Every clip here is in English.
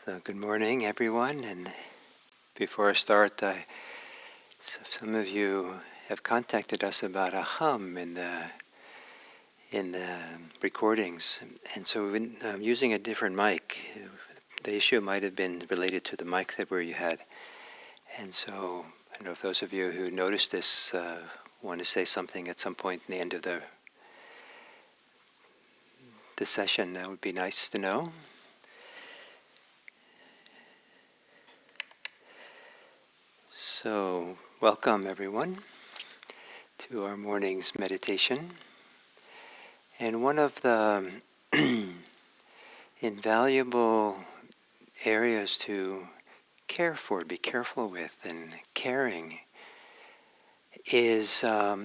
So good morning, everyone. And before I start, some of you have contacted us about a hum in the recordings, and so we've been using a different mic. The issue might have been related to the mic that you had, and so I don't know if those of you who noticed this want to say something at some point in the end of the session. That would be nice to know. So, welcome everyone to our morning's meditation. And one of the invaluable areas to care for, be careful with, and caring is has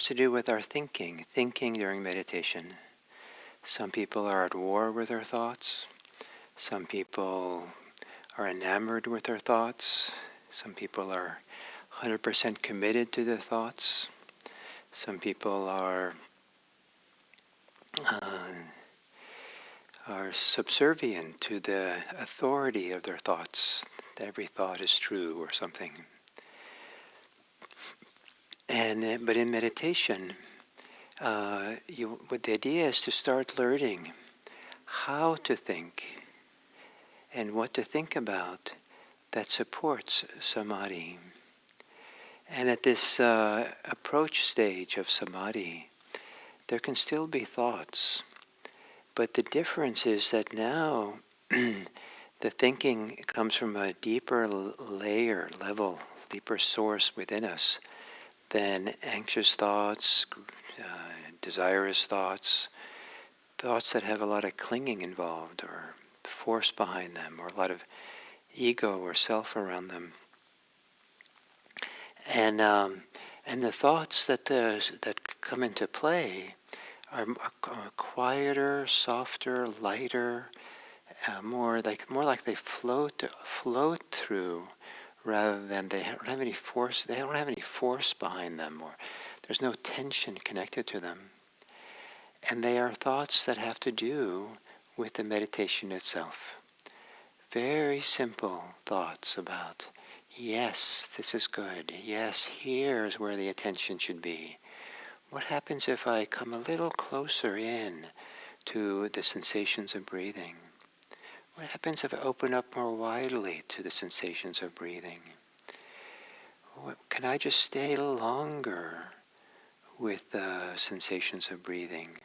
to do with our thinking during meditation. Some people are at war with their thoughts. Some people are enamored with their thoughts. Some people are 100% committed to their thoughts. Some people are subservient to the authority of their thoughts. Every thought is true or something. And but in meditation, what the idea is to start learning how to think and what to think about that supports samadhi. And at this approach stage of samadhi, there can still be thoughts, but the difference is that now the thinking comes from a deeper level, deeper source within us than anxious thoughts, desirous thoughts that have a lot of clinging involved or force behind them, or a lot of ego or self around them. And the thoughts that come into play are quieter, softer, lighter, more like they float through, rather than they don't have any force. They don't have any force behind them, or there's no tension connected to them. And they are thoughts that have to do with the meditation itself. Very simple thoughts about, yes, this is good. Yes, here's where the attention should be. What happens if I come a little closer in to the sensations of breathing? What happens if I open up more widely to the sensations of breathing? Can I just stay longer with the sensations of breathing?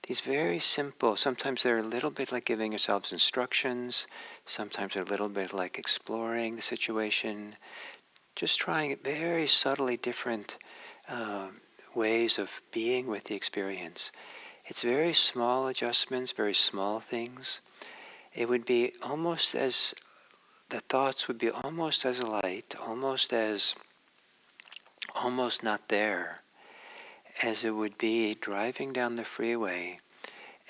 These very simple, sometimes they're a little bit like giving yourselves instructions, sometimes they're a little bit like exploring the situation, just trying very subtly different ways of being with the experience. It's very small adjustments, very small things. It would be almost as, the thoughts would be almost as light, almost not there, as it would be driving down the freeway,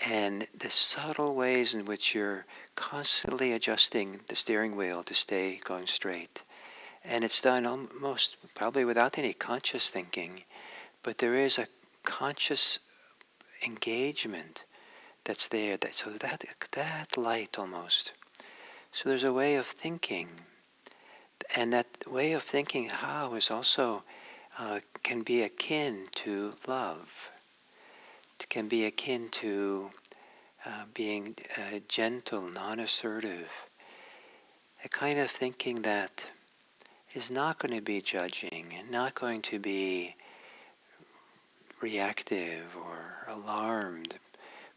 and the subtle ways in which you're constantly adjusting the steering wheel to stay going straight. And it's done almost probably without any conscious thinking, but there is a conscious engagement that's there, so that light almost. So there's a way of thinking, and that way of thinking how is also can be akin to love. It can be akin to being gentle, non-assertive, a kind of thinking that is not going to be judging, and not going to be reactive or alarmed,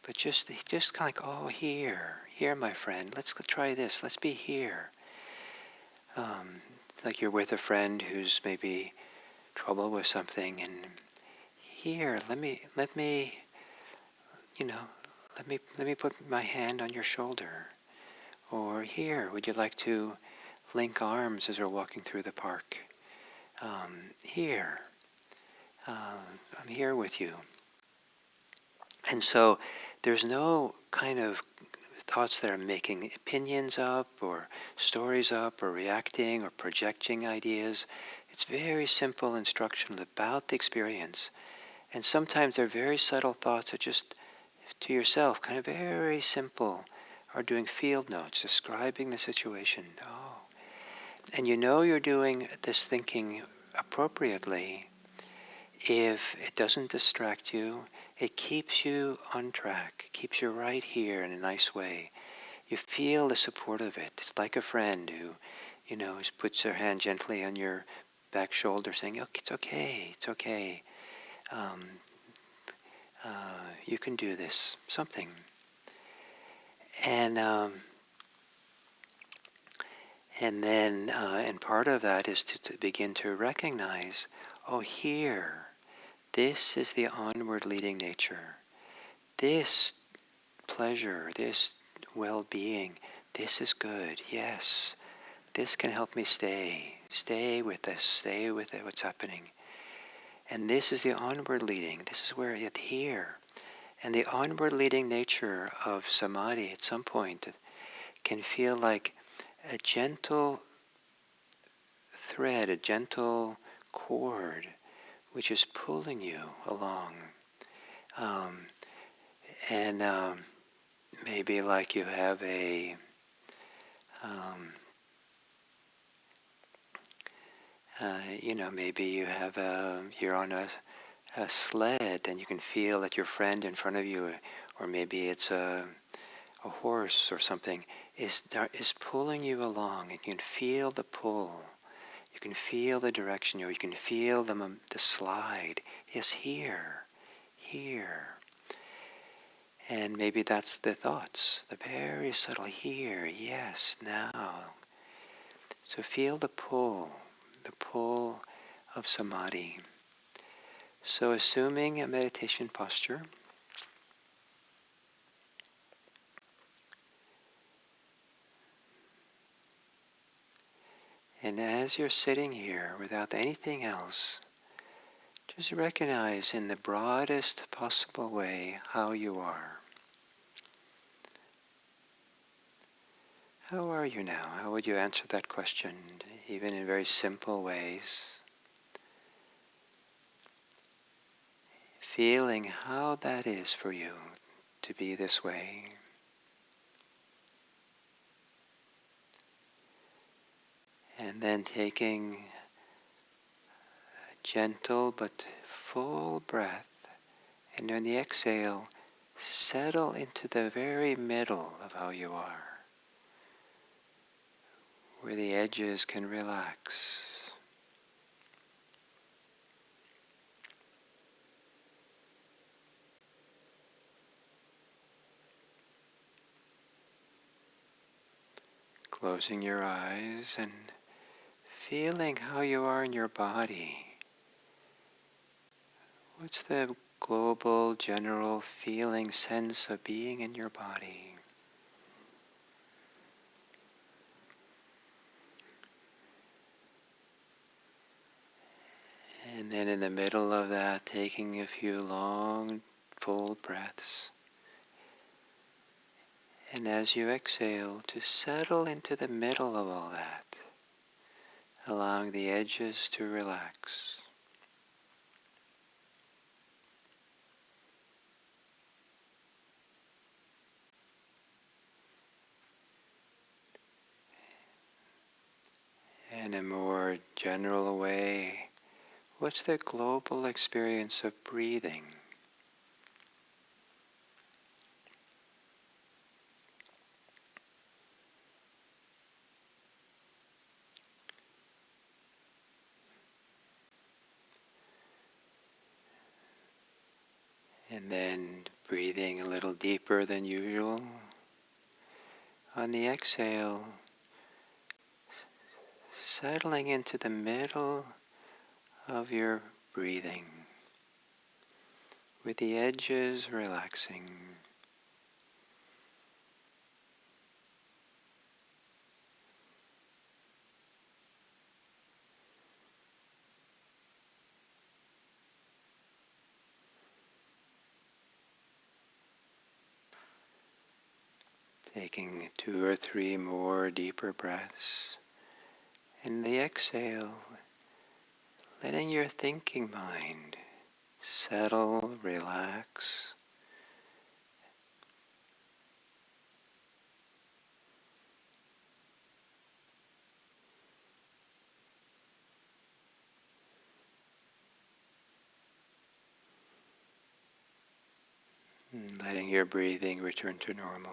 but just kind of like, oh, here, my friend, let's go try this, let's be here. Like you're with a friend who's maybe trouble with something, and here, let me put my hand on your shoulder. Or here, would you like to link arms as we're walking through the park? Here, I'm here with you. And so there's no kind of thoughts that are making opinions up or stories up or reacting or projecting ideas. It's very simple instruction about the experience. And sometimes they're very subtle thoughts that just, to yourself, kind of very simple, are doing field notes, describing the situation. Oh, and you know you're doing this thinking appropriately if it doesn't distract you. It keeps you on track, keeps you right here in a nice way. You feel the support of it. It's like a friend who, puts their hand gently on your back shoulder saying, "Oh, it's okay, it's okay. Um, you can do this," something. And part of that is to begin to recognize, oh, here, this is the onward leading nature. This pleasure, this well-being, this is good. Yes, this can help me stay with this, stay with it, what's happening. And this is the onward leading. This is where it's here. And the onward leading nature of Samadhi at some point can feel like a gentle thread, a gentle cord, which is pulling you along. And maybe like you have maybe you're on a sled and you can feel that your friend in front of you, or maybe it's a horse or something, is pulling you along, and you can feel the pull. You can feel the direction, or you can feel the slide. Yes, here. And maybe that's the thoughts, the very subtle here, yes, now. So feel the pull of Samadhi. So assuming a meditation posture, and as you're sitting here without anything else, just recognize in the broadest possible way how you are. How are you now? How would you answer that question, even in very simple ways? Feeling how that is for you to be this way. And then taking a gentle but full breath, and on the exhale, settle into the very middle of how you are, where the edges can relax. Closing your eyes and feeling how you are in your body. What's the global, general feeling, sense of being in your body? And then in the middle of that, taking a few long, full breaths. And as you exhale, to settle into the middle of all that, allowing the edges to relax. In a more general way, what's the global experience of breathing? And then breathing a little deeper than usual. On the exhale, settling into the middle of your breathing, with the edges relaxing. Taking 2 or 3 more deeper breaths. And the exhale, letting your thinking mind settle, relax. letting your breathing return to normal.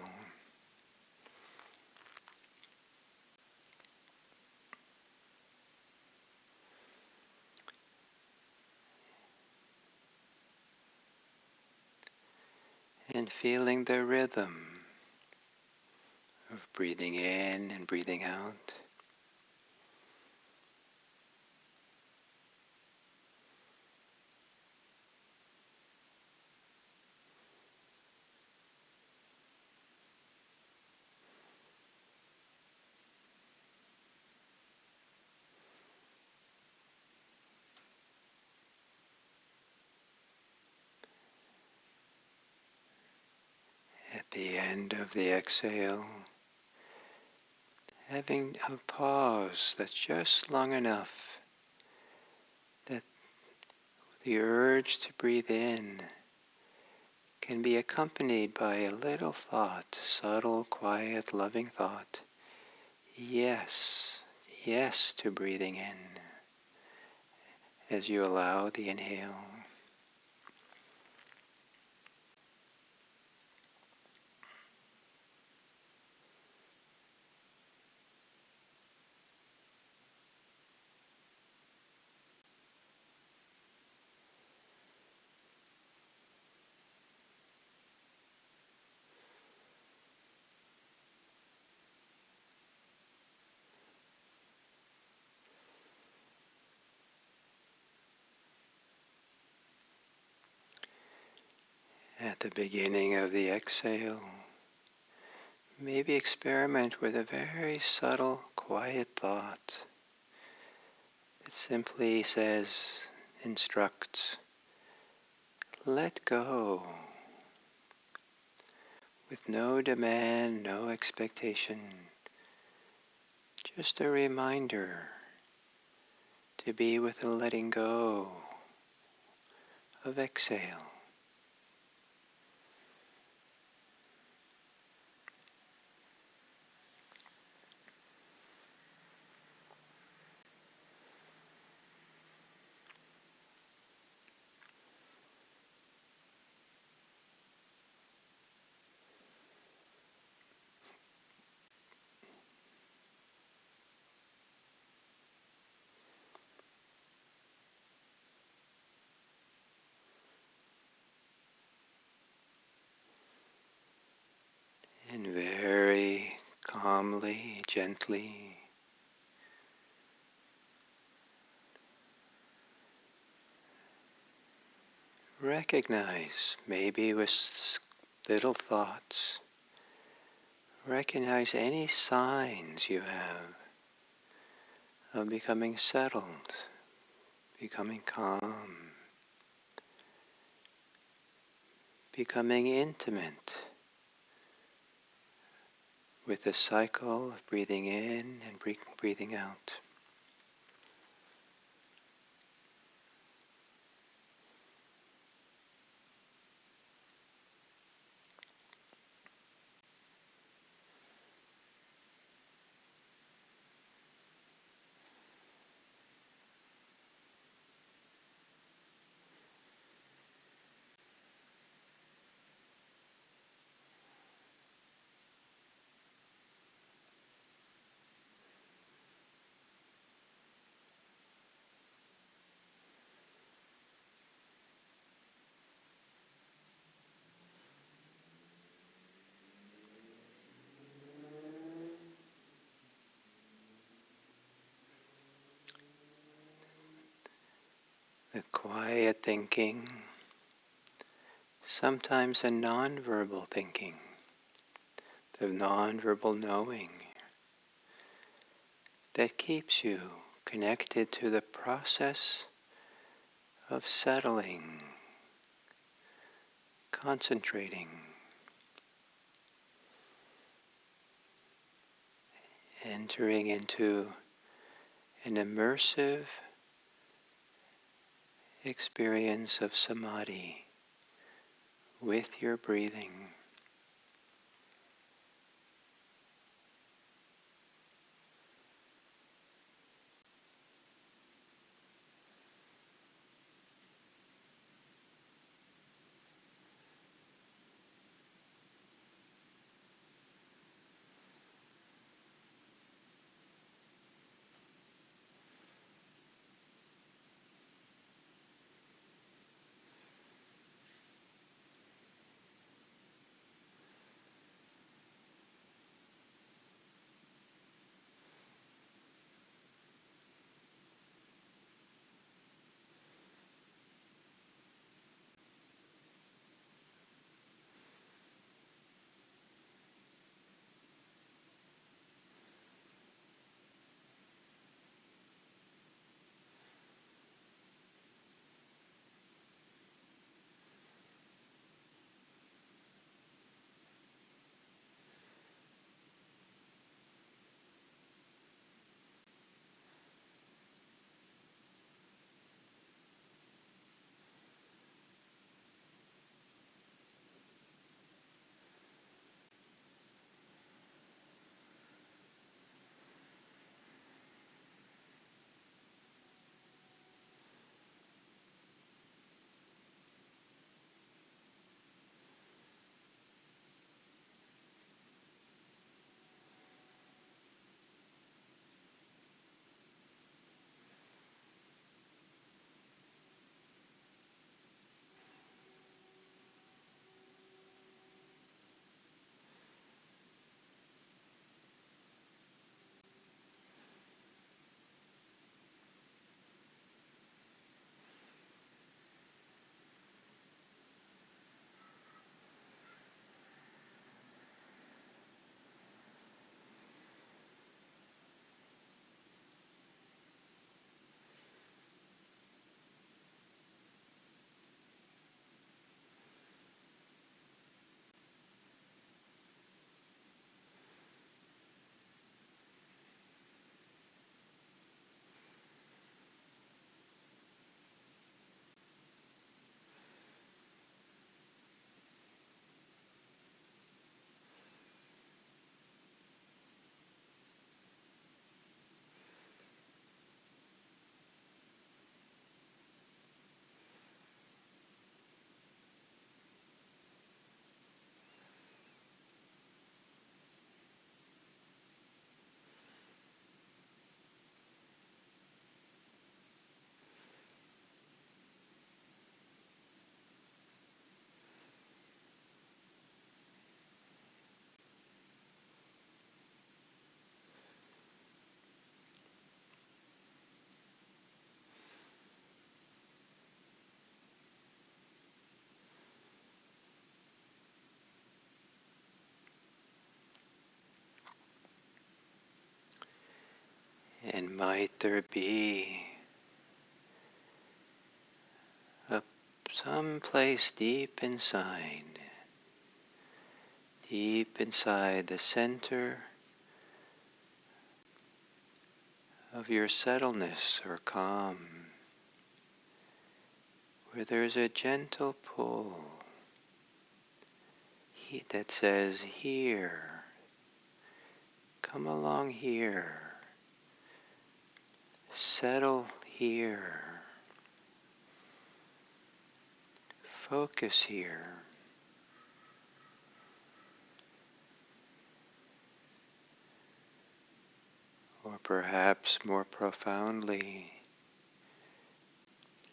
And feeling the rhythm of breathing in and breathing out. At the end of the exhale, having a pause that's just long enough that the urge to breathe in can be accompanied by a little thought, subtle, quiet, loving thought. Yes, yes to breathing in as you allow the inhale. At the beginning of the exhale, maybe experiment with a very subtle, quiet thought that simply says, instructs, let go, with no demand, no expectation, just a reminder to be with the letting go of exhale. And very calmly, gently, recognize, maybe with little thoughts, recognize any signs you have of becoming settled, becoming calm, becoming intimate with the cycle of breathing in and breathing out. The quiet thinking, sometimes a non-verbal thinking, the non-verbal knowing that keeps you connected to the process of settling, concentrating, entering into an immersive experience of Samadhi with your breathing. And might there be some place deep inside the center of your settledness or calm, where there's a gentle pull that says, here, come along here, settle here, focus here. Or perhaps more profoundly,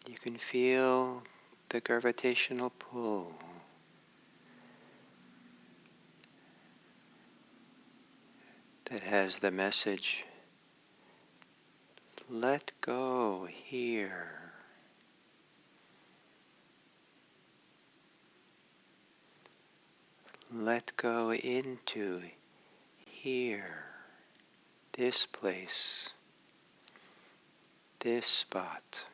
you can feel the gravitational pull that has the message, let go here. Let go into here, this place, this spot.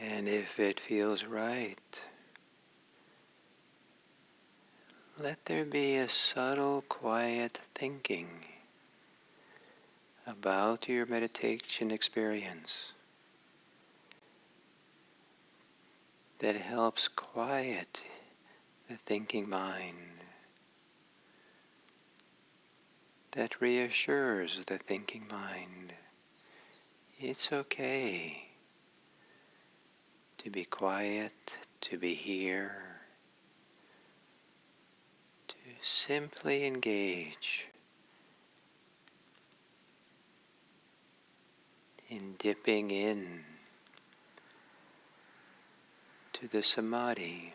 And if it feels right, let there be a subtle, quiet thinking about your meditation experience that helps quiet the thinking mind, that reassures the thinking mind. It's okay to be quiet, to be here, to simply engage in dipping in to the Samadhi.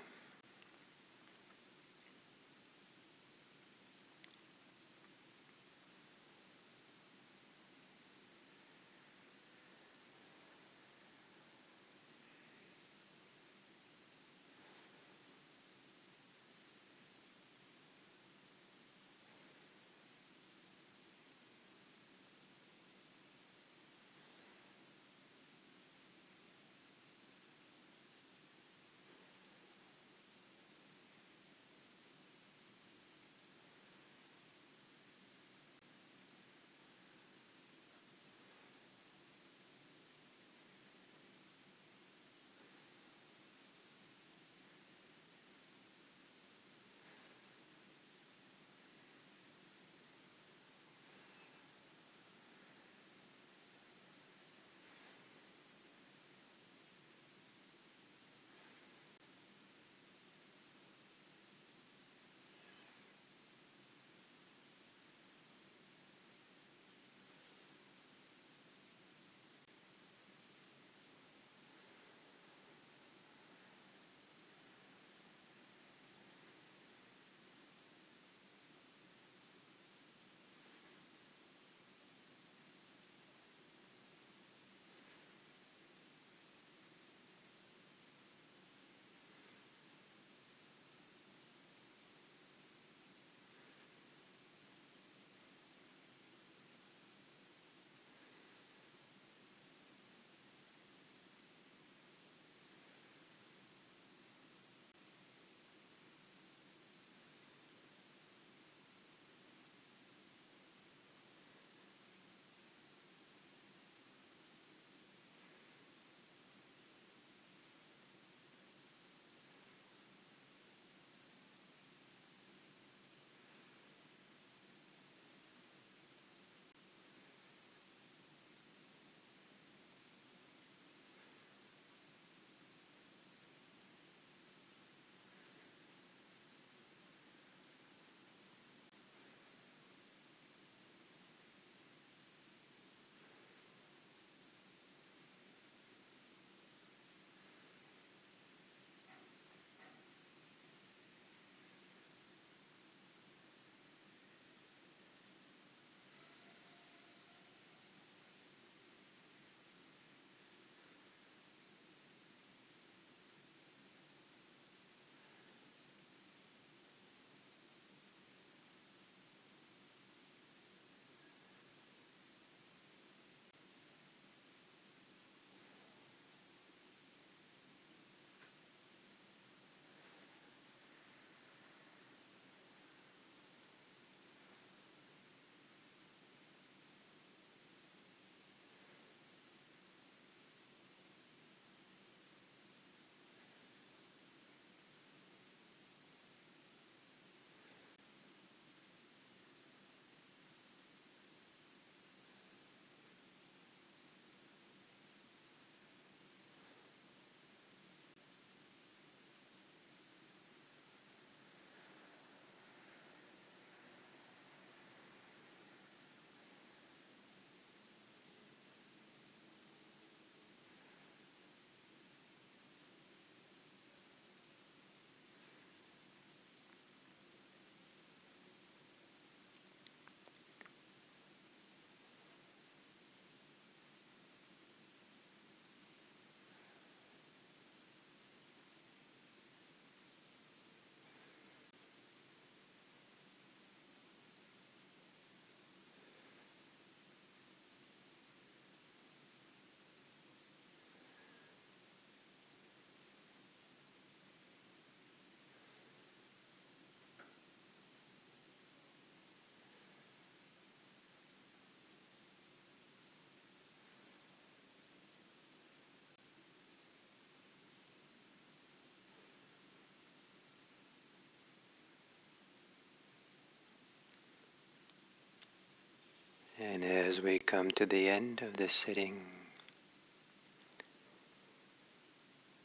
as we come to the end of this sitting,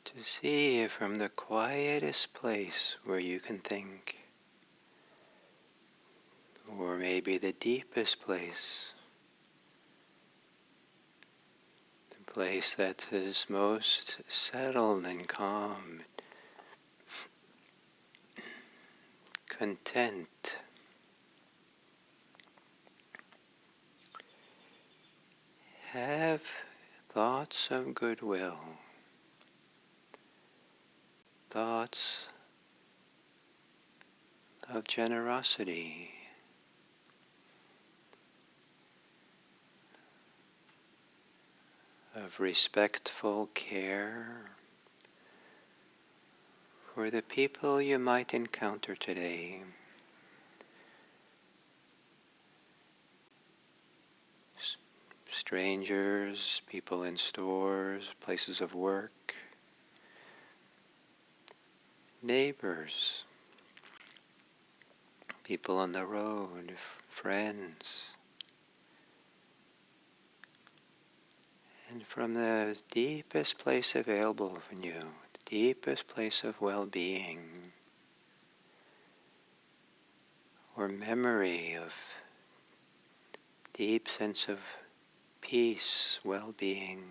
to see if from the quietest place where you can think, or maybe the deepest place, the place that is most settled and calm, content, have thoughts of goodwill, thoughts of generosity, of respectful care for the people you might encounter today. Strangers, people in stores, places of work, neighbors, people on the road, friends. And from the deepest place available in you, the deepest place of well-being, or memory of deep sense of peace, well-being,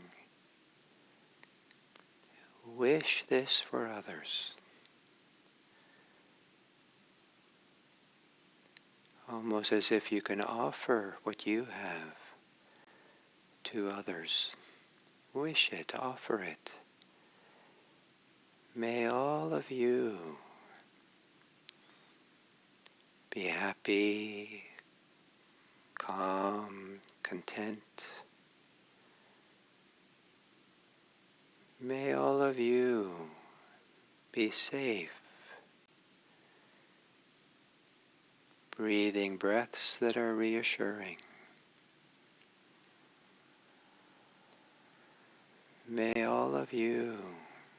wish this for others. Almost as if you can offer what you have to others. Wish it, offer it. May all of you be happy, calm, content. May all of you be safe, breathing breaths that are reassuring. May all of you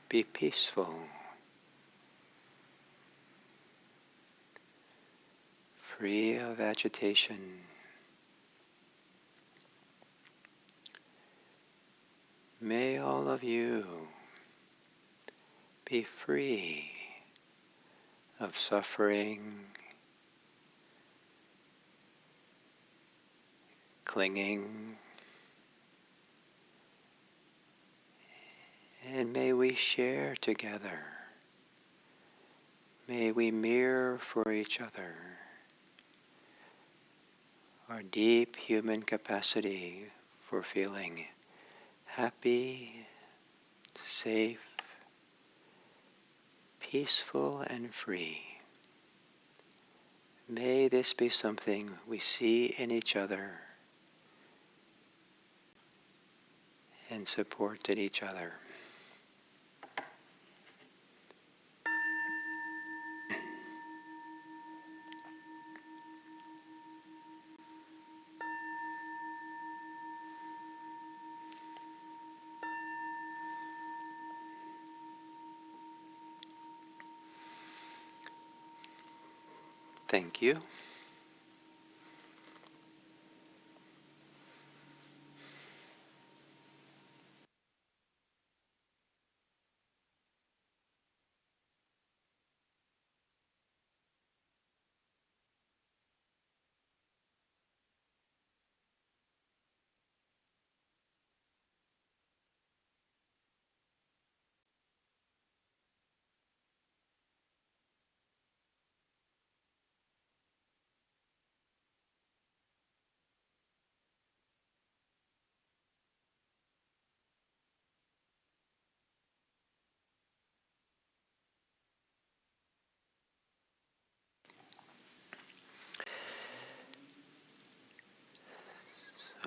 be peaceful, free of agitation. May all of you be free of suffering, clinging, and may we share together. May we mirror for each other our deep human capacity for feeling happy, safe, peaceful, and free. May this be something we see in each other and support in each other. Thank you.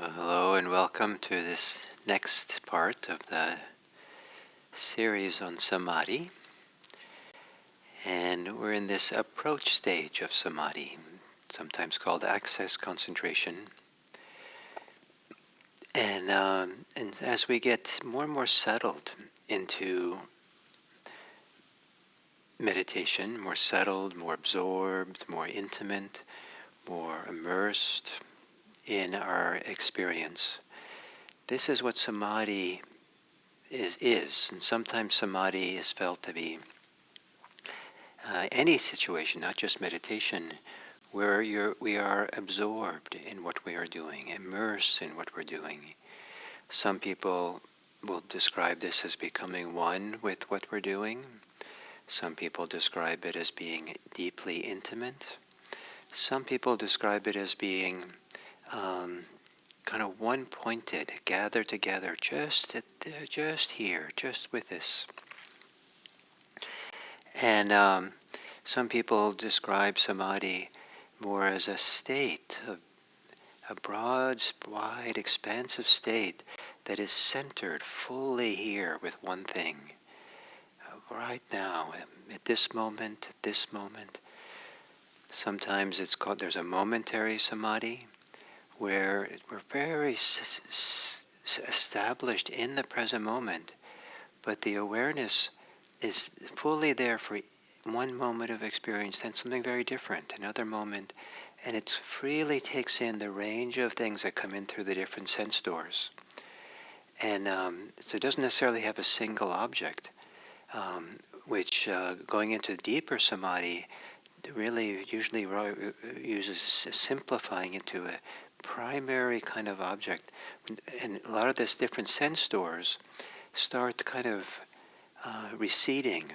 Hello and welcome to this next part of the series on Samadhi. And we're in this approach stage of Samadhi, sometimes called access concentration. And as we get more and more settled into meditation, more settled, more absorbed, more intimate, more immersed in our experience. This is what samadhi is. And sometimes samadhi is felt to be any situation, not just meditation, where we are absorbed in what we are doing, immersed in what we're doing. Some people will describe this as becoming one with what we're doing. Some people describe it as being deeply intimate. Some people describe it as being kind of one-pointed, gathered together, just here, just with this. And some people describe samadhi more as a state, a broad, wide, expansive state that is centered fully here with one thing, right now, at this moment, at this moment. Sometimes it's called, there's a momentary samadhi, where we're very established in the present moment, but the awareness is fully there for one moment of experience, then something very different, another moment, and it freely takes in the range of things that come in through the different sense doors. And so it doesn't necessarily have a single object, which going into deeper samadhi really usually uses simplifying into a primary kind of object. And a lot of this different sense doors start kind of receding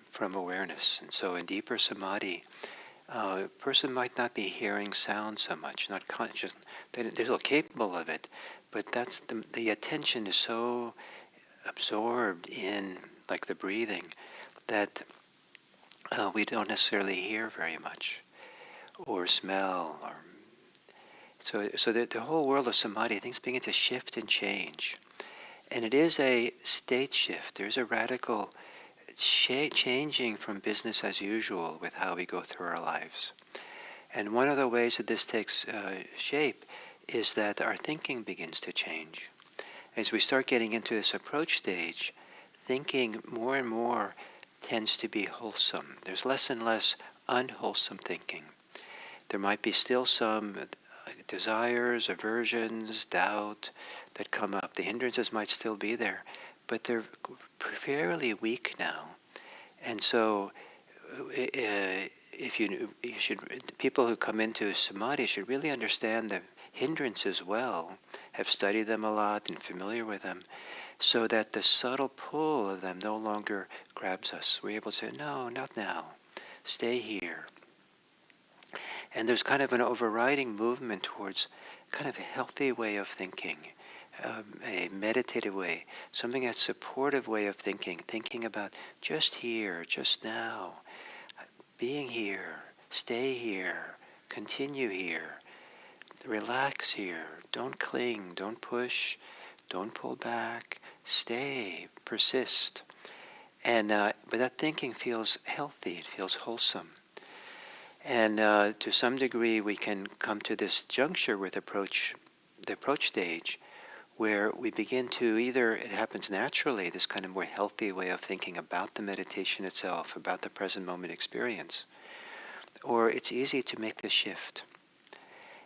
from awareness. And so in deeper samadhi, a person might not be hearing sound so much, not conscious. They're still capable of it, but that's the attention is so absorbed in, like the breathing, that we don't necessarily hear very much, or smell, or so the whole world of samadhi, things begin to shift and change, and it is a state shift. There's a radical changing from business as usual with how we go through our lives. And one of the ways that this takes shape is that our thinking begins to change. As we start getting into this approach stage, thinking more and more tends to be wholesome. There's less and less unwholesome thinking. There might be still some desires, aversions, doubt that come up. The hindrances might still be there, but they're fairly weak now. And so people who come into samadhi should really understand the hindrances well, have studied them a lot and familiar with them, so that the subtle pull of them no longer grabs us. We're able to say, no, not now. Stay here. And there's kind of an overriding movement towards kind of a healthy way of thinking, a meditative way, something that's supportive way of thinking about just here, just now, being here, stay here, continue here, relax here, don't cling, don't push, don't pull back, stay, persist. And but that thinking feels healthy, it feels wholesome. And to some degree we can come to this juncture with the approach stage, where we begin to either, it happens naturally, this kind of more healthy way of thinking about the meditation itself, about the present moment experience, or it's easy to make the shift.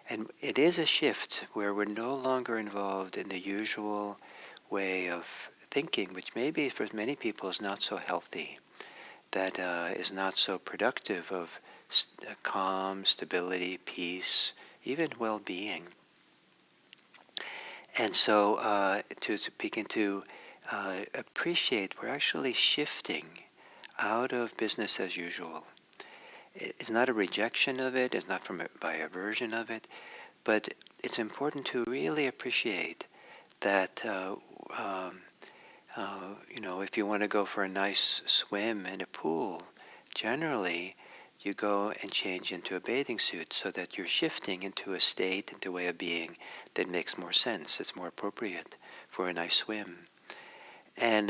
And it is a shift where we're no longer involved in the usual way of thinking, which maybe for many people is not so healthy, that is not so productive of calm, stability, peace, even well-being. And so to begin to appreciate, we're actually shifting out of business as usual. It's not a rejection of it, it's not by aversion of it, but it's important to really appreciate that, if you want to go for a nice swim in a pool, generally you go and change into a bathing suit so that you're shifting into a state, into a way of being that makes more sense, it's more appropriate for a nice swim. And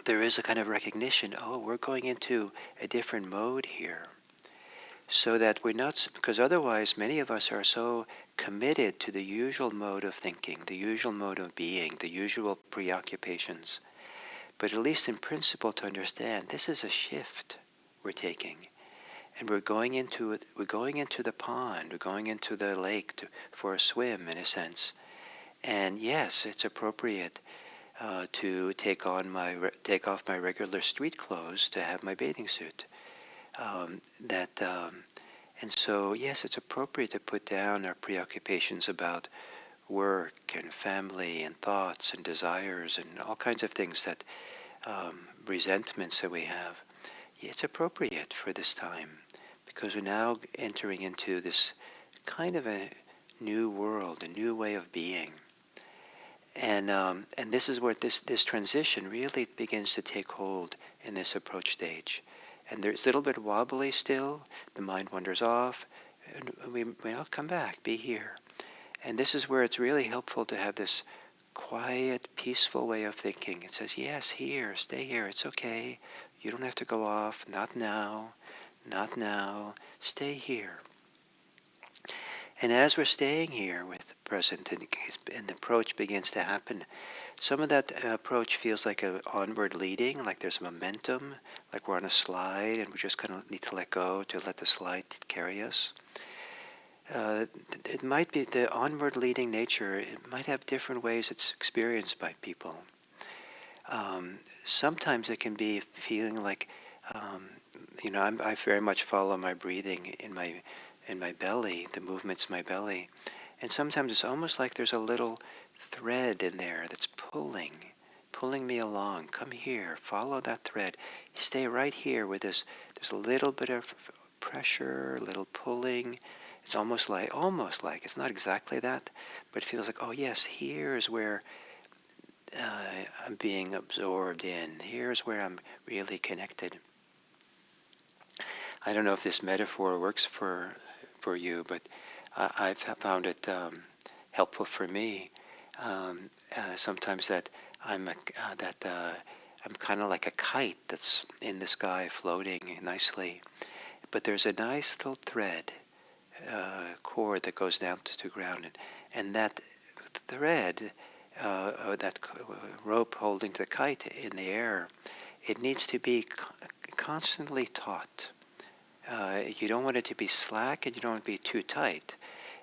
there is a kind of recognition, we're going into a different mode here. So that we're not, because otherwise many of us are so committed to the usual mode of thinking, the usual mode of being, the usual preoccupations. But at least in principle to understand, this is a shift we're taking. and we're going into it. We're going into the pond. We're going into the lake for a swim, in a sense. And yes, it's appropriate to take off my regular street clothes to have my bathing suit. And so yes, it's appropriate to put down our preoccupations about work and family and thoughts and desires and all kinds of things that resentments that we have. It's appropriate for this time because we're now entering into this kind of a new world, a new way of being. And this is where this transition really begins to take hold in this approach stage. And there's a little bit wobbly still. The mind wanders off. And we all come back, be here. And this is where it's really helpful to have this quiet, peaceful way of thinking. It says, yes, here, stay here, it's okay. You don't have to go off, not now, not now, stay here. And as we're staying here with the present and the approach begins to happen, some of that approach feels like an onward leading, like there's momentum, like we're on a slide and we just kind of need to let go to let the slide carry us. It might be the onward leading nature, it might have different ways it's experienced by people. Sometimes it can be feeling like, I very much follow my breathing in my belly, the movements in my belly. And sometimes it's almost like there's a little thread in there that's pulling me along. Come here, follow that thread. Stay right here with this. There's a little bit of pressure, a little pulling. It's almost like, it's not exactly that, but it feels like, oh yes, here's where I'm being absorbed in. Here's where I'm really connected. I don't know if this metaphor works for you, but I've found it helpful for me. Sometimes that I'm kind of like a kite that's in the sky floating nicely, but there's a nice little thread, cord that goes down to the ground, and that thread, that rope holding the kite in the air, it needs to be constantly taut. You don't want it to be slack and you don't want it to be too tight.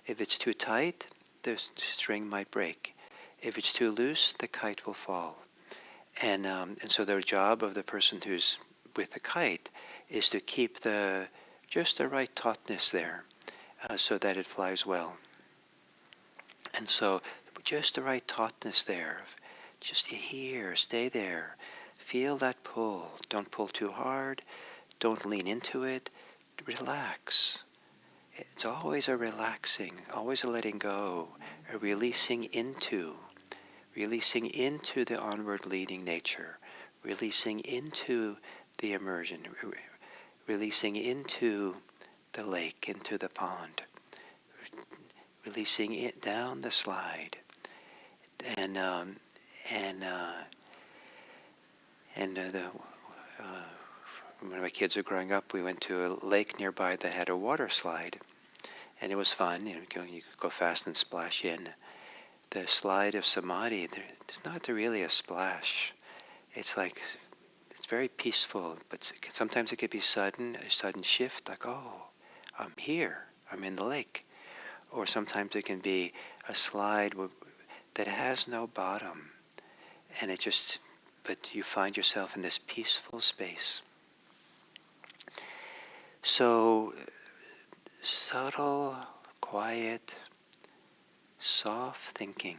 If it's too tight, the string might break. If it's too loose, the kite will fall. And so the job of the person who's with the kite is to keep just the right tautness there so that it flies well. And so just the right tautness there. Just here, stay there. Feel that pull. Don't pull too hard. Don't lean into it. Relax. It's always a relaxing, always a letting go, a releasing into the onward leading nature, releasing into the immersion, releasing into the lake, into the pond, releasing it down the slide, and when my kids were growing up, we went to a lake nearby that had a water slide, and it was fun. You could go fast and splash in. The slide of Samadhi, there's not really a splash. It's very peaceful, but sometimes it could be a sudden shift, like, oh, I'm here, I'm in the lake. Or sometimes it can be a slide that has no bottom, and but you find yourself in this peaceful space. So subtle, quiet, soft thinking.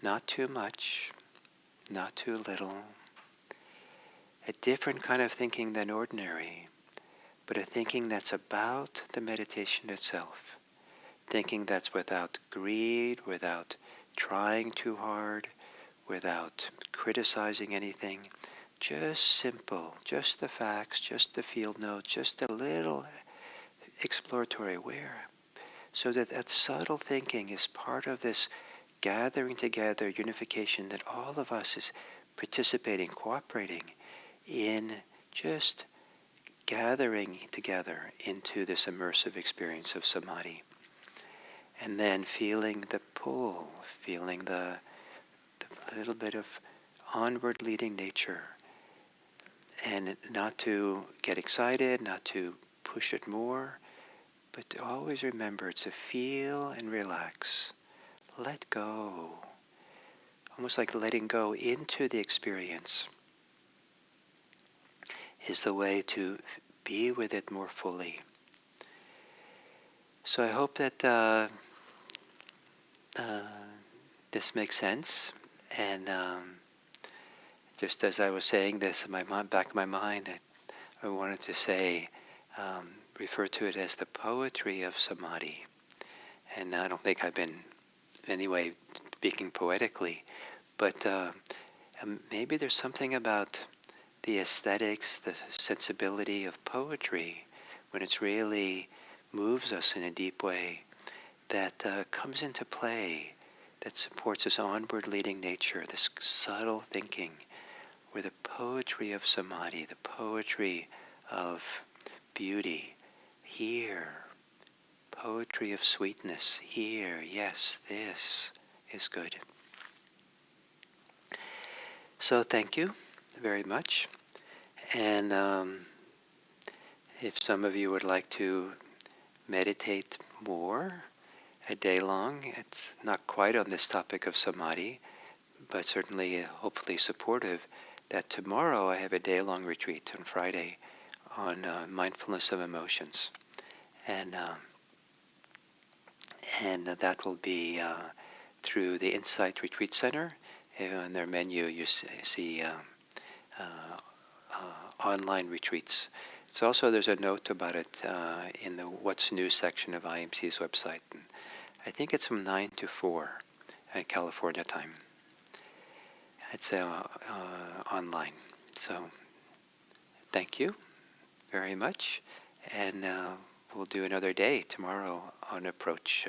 Not too much, not too little. A different kind of thinking than ordinary, but a thinking that's about the meditation itself. Thinking that's without greed, without trying too hard, without criticizing anything. Just simple, just the facts, just the field notes, just a little exploratory so that subtle thinking is part of this gathering together, unification that all of us is participating, cooperating in, just gathering together into this immersive experience of Samadhi. And then feeling the pull, feeling the little bit of onward leading nature. and not to get excited, not to push it more, but to always remember to feel and relax. Let go. Almost like letting go into the experience is the way to be with it more fully. So I hope that this makes sense. And just as I was saying this in my back of my mind, I wanted to say, refer to it as the poetry of Samadhi. And I don't think I've been in any way speaking poetically, but maybe there's something about the aesthetics, the sensibility of poetry, when it really moves us in a deep way, that comes into play, that supports this onward leading nature, this subtle thinking, where the poetry of Samadhi, the poetry of beauty, here, poetry of sweetness, here, yes, this is good. So thank you very much. And if some of you would like to meditate more a day long, it's not quite on this topic of Samadhi, but certainly hopefully supportive, that tomorrow I have a day-long retreat on Friday on mindfulness of emotions. And that will be through the Insight Retreat Center. In their menu, you see online retreats. It's also, there's a note about it in the What's New section of IMC's website. And I think it's from 9 to 4 at California time. It's online. So thank you very much. And we'll do another day tomorrow on approach